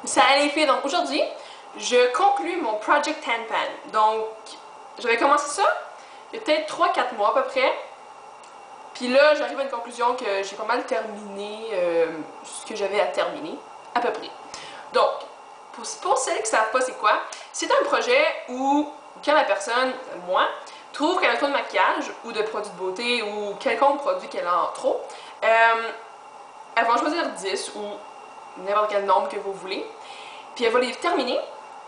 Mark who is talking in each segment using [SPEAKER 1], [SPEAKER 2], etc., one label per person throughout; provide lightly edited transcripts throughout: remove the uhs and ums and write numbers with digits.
[SPEAKER 1] Salut les filles, donc aujourd'hui, je conclue mon Project Tan Pan. Donc, j'avais commencé ça il y a peut-être 3-4 mois à peu près. Puis là, j'arrive à une conclusion que j'ai pas mal terminé ce que j'avais à terminer, à peu près. Donc, pour celles qui ne savent pas c'est quoi, c'est un projet où quand la personne, moi, trouve qu'elle a trop de maquillage ou de produits de beauté ou quelconque produit qu'elle a en trop, elle va en choisir 10 ou n'importe quel nombre que vous voulez. Puis elle va les terminer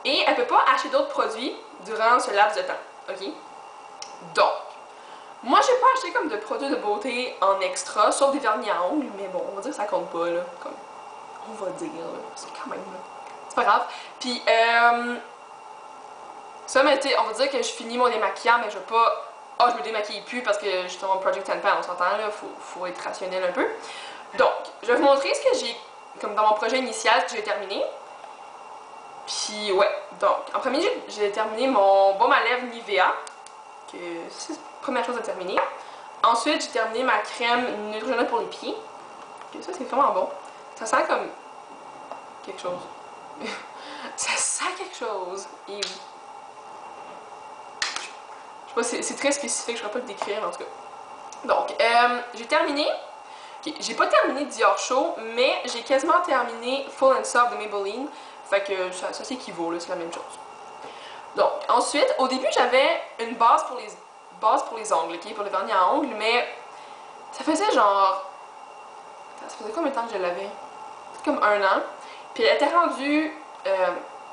[SPEAKER 1] et elle peut pas acheter d'autres produits durant ce laps de temps. OK? Donc, moi j'ai pas acheté comme de produits de beauté en extra, sauf des vernis à ongles, mais bon, on va dire que ça compte pas, là. Comme, on va dire, là. C'est quand même, là. C'est pas grave. Puis, ça, mais tu sais, on va dire que je finis mon démaquillant, mais je vais pas. Ah, je me démaquille plus parce que je suis dans mon Project Tan Pan, on s'entend, là. Faut être rationnel un peu. Donc, je vais vous montrer ce que j'ai, comme dans mon projet initial, que j'ai terminé. Puis ouais, donc en premier j'ai terminé mon baume à lèvres Nivea, que c'est la première chose à terminer. Ensuite j'ai terminé ma crème Neutrogena pour les pieds, que ça c'est vraiment bon. Ça sent comme quelque chose. Ça sent quelque chose. Et oui. Je sais pas, c'est très spécifique, je ne pourrais pas le décrire en tout cas. Donc j'ai terminé. Okay, j'ai pas terminé Dior Show, mais j'ai quasiment terminé Full and Soft de Maybelline. Fait que ça s'équivaut, là, c'est la même chose. Donc, ensuite, au début, j'avais une base pour les ongles, ok, pour le vernis à ongles, mais ça faisait genre. Ça faisait combien de temps que je l'avais? Comme 1 an. Puis elle était rendue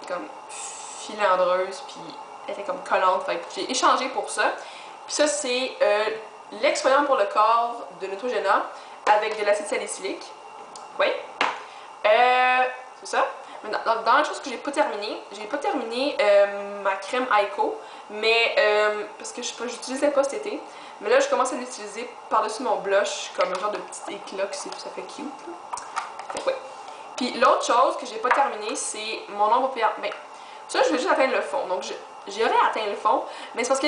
[SPEAKER 1] comme filandreuse, puis elle était comme collante. Fait que j'ai échangé pour ça. Puis ça, c'est l'exfoliant pour le corps de Neutrogena avec de l'acide salicylique. Oui. C'est ça. Dans la chose que j'ai pas terminé ma crème Aiko, mais parce que j'utilisais pas cet été, mais là je commence à l'utiliser par-dessus mon blush comme un genre de petit éclat, ça fait cute. Fait que ouais. Puis l'autre chose que j'ai pas terminé, c'est mon ombre paupière. Ben, ça je vais juste atteindre le fond, donc j'aurais atteint le fond, mais c'est parce que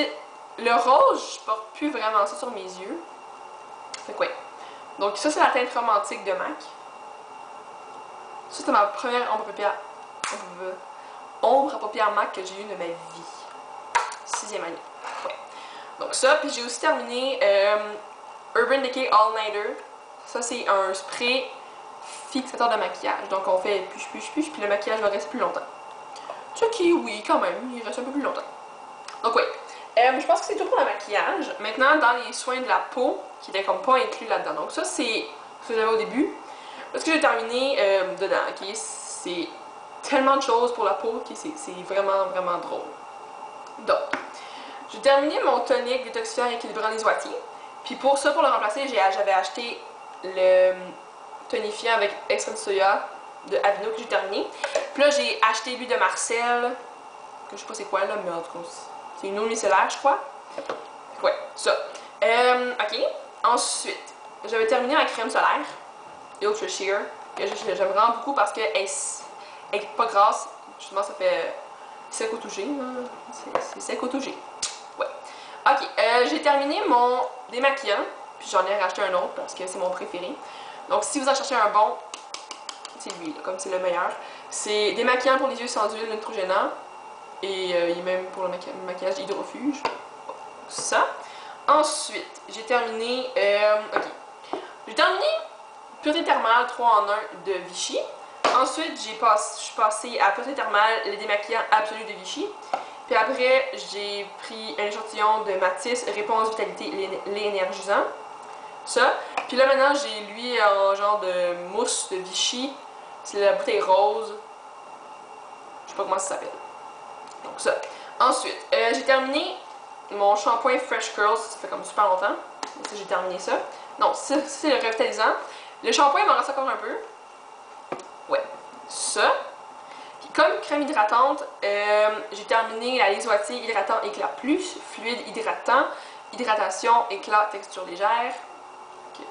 [SPEAKER 1] le rose, je porte plus vraiment ça sur mes yeux. Fait que ouais. Donc ça c'est la teinte romantique de MAC. Ça, c'était ma première ombre à paupières MAC que j'ai eue de ma vie. 6e année. Ouais. Donc ça, puis j'ai aussi terminé Urban Decay All Nighter. Ça, c'est un spray fixateur de maquillage. Donc on fait push, puis le maquillage va rester plus longtemps. Ce qui, oui, quand même, il reste un peu plus longtemps. Donc oui. Je pense que c'est tout pour le maquillage. Maintenant, dans les soins de la peau, qui étaient comme pas inclus là-dedans. Donc ça, c'est ce que j'avais au début. Parce que j'ai terminé dedans, ok? C'est tellement de choses pour la peau, ok? C'est vraiment, vraiment drôle. Donc, j'ai terminé mon tonique détoxifiant et équilibrant les Wattiers. Puis pour ça, pour le remplacer, j'avais acheté le tonifiant avec extrait de soya de Aveeno que j'ai terminé. Puis là, j'ai acheté l'huile de Marcel, que je sais pas c'est quoi là, mais en tout cas, c'est une eau micellaire, je crois. Ouais, ça. Ok. Ensuite, j'avais terminé ma crème solaire. Ultra Sheer, que j'aime vraiment beaucoup parce qu'elle est pas grasse, justement ça fait sec au toucher, c'est sec au toucher. Ouais. Ok, j'ai terminé mon démaquillant, puis j'en ai racheté un autre parce que c'est mon préféré. Donc si vous en cherchez un bon, c'est lui, là, comme c'est le meilleur. C'est démaquillant pour les yeux sans huile Neutrogena, et il est même pour le maquillage hydrofuge. Ça. Ensuite, j'ai terminé, ok, j'ai terminé Pureté thermale 3 en 1 de Vichy. Ensuite, je suis passée à Pureté thermale, le démaquillant absolu de Vichy. Puis après, j'ai pris un échantillon de Matisse Réponse Vitalité l'énergisant. Ça. Puis là, maintenant, j'ai lui en genre de mousse de Vichy. C'est la bouteille rose. Je sais pas comment ça s'appelle. Donc ça. Ensuite, j'ai terminé mon shampoing Fresh Curls. Ça fait comme super longtemps. Donc j'ai terminé ça. Non, c'est le revitalisant. Le shampoing, il m'en reste encore un peu. Ouais. Ça. Puis comme crème hydratante, j'ai terminé la Lise Wattier hydratant éclat plus, fluide hydratant, hydratation, éclat, texture légère. Okay.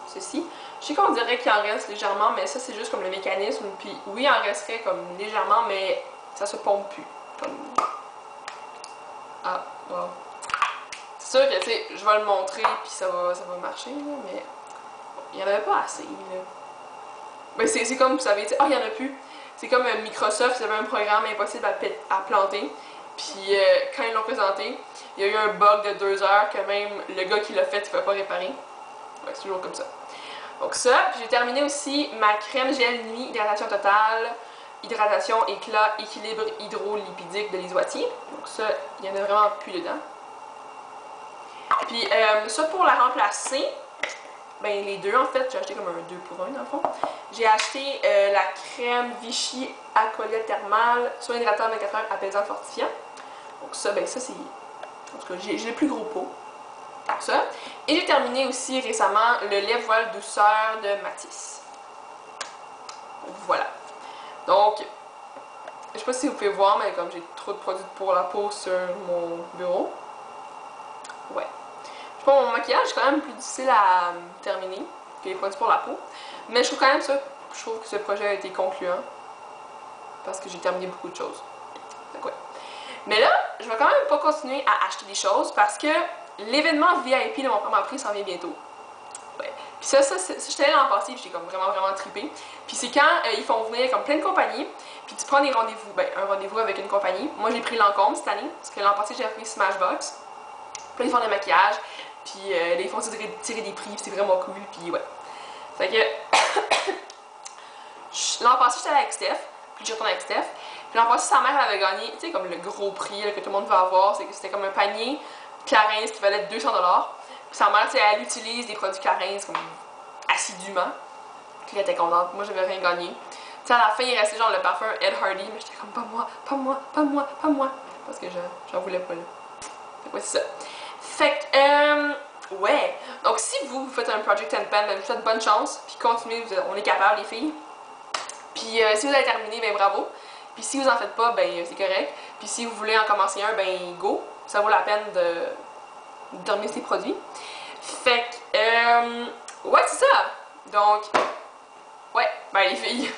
[SPEAKER 1] Ceci. Je sais qu'on dirait qu'il en reste légèrement, mais ça c'est juste comme le mécanisme. Puis oui, il en resterait comme légèrement, mais ça se pompe plus. Comme... Ah, wow. C'est sûr que, tu sais, je vais le montrer, puis ça va marcher, là, mais... Il n'y en avait pas assez, là. Ben, c'est comme, vous savez, tu sais, il n'y en a plus. C'est comme Microsoft, ils avaient un programme impossible à planter. Puis quand ils l'ont présenté, il y a eu un bug de 2 heures que même le gars qui l'a fait, il ne pouvait pas réparer. Ouais, c'est toujours comme ça. Donc ça, puis j'ai terminé aussi ma crème gel nuit, hydratation totale, hydratation, éclat, équilibre hydrolipidique de l'Isoitier. Donc ça, il n'y en a vraiment plus dedans. Puis ça pour la remplacer, ben les deux en fait, j'ai acheté comme un 2 pour 1 dans le fond. J'ai acheté la crème Vichy Aqualia thermale, soin hydratant 24 heures, apaisant, fortifiant. Donc ça, ben ça c'est... En tout cas, j'ai le plus gros pot. Ça. Et j'ai terminé aussi récemment le lait voile douceur de Matisse. Donc, voilà. Donc, je sais pas si vous pouvez voir, mais comme j'ai trop de produits pour la peau sur mon bureau. Ouais. Je pense que mon maquillage est quand même plus difficile à terminer que les produits pour la peau. Mais je trouve quand même ça, je trouve que ce projet a été concluant. Parce que j'ai terminé beaucoup de choses. Donc ouais. Mais là, je vais quand même pas continuer à acheter des choses parce que l'événement VIP de mon premier prix s'en vient bientôt. Ouais. Puis ça j'étais allée l'an passé, puis j'ai comme vraiment trippé. Puis c'est quand ils font venir comme plein de compagnies, puis tu prends des rendez-vous, ben un rendez-vous avec une compagnie. Moi j'ai pris Lancôme cette année, parce que l'an passé j'ai pris Smashbox. Puis là ils font des maquillages, puis là, ils font tirer des prix, puis c'est vraiment cool, puis ouais. Fait que l'an passé j'étais allée avec Steph, puis je retourne avec Steph. Puis l'an passé sa mère elle avait gagné, tu sais comme le gros prix là, que tout le monde veut avoir, c'était comme un panier Clarins qui valait 200$. Puis sa mère, elle utilise des produits Clarins comme assidûment. Puis elle était contente. Moi, j'avais rien gagné. T'sais, à la fin, il restait genre le parfum Ed Hardy, mais j'étais comme pas moi, pas moi, pas moi, pas moi. Parce que j'en voulais pas là. Fait que ouais, c'est ça. Fait que, ouais. Donc, si vous faites un Project and Pen, ben, je vous souhaite bonne chance. Puis continuez, on est capable, les filles. Puis si vous avez terminé, ben bravo. Puis si vous en faites pas, ben c'est correct. Puis si vous voulez en commencer un, ben go. Ça vaut la peine de terminer ces produits. Fait que, ouais, c'est ça. Donc, ouais, ben les filles.